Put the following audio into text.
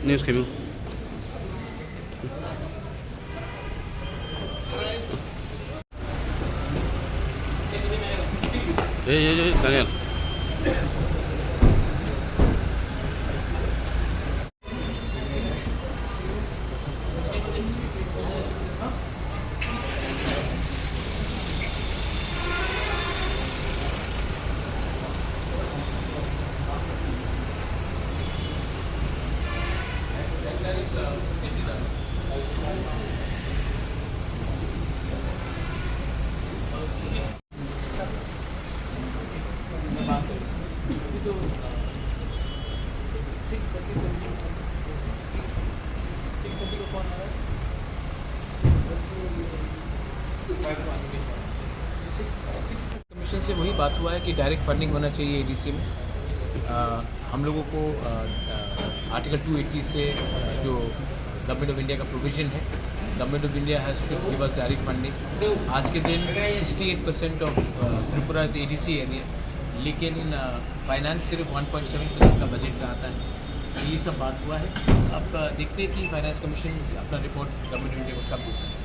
News kami. Daniel. Commission से वही बात हुआ है कि डायरेक्ट फंडिंग होना चाहिए एडीसी में। हम लोगों को आर्टिकल 280 से जो गवर्नमेंट ऑफ इंडिया का प्रोविजन है, government of India has to give us direct funding. आज के दिन 68% of Tripura is ADC area, लेकिन फाइनेंस सिर्फ 1.7% का बजट का आता है। तो ये सब बात हुआ है। अब देखते हैं कि फाइनेंस कमीशन अपना रिपोर्ट गवर्नमेंट ऑफ इंडिया को कब देता है।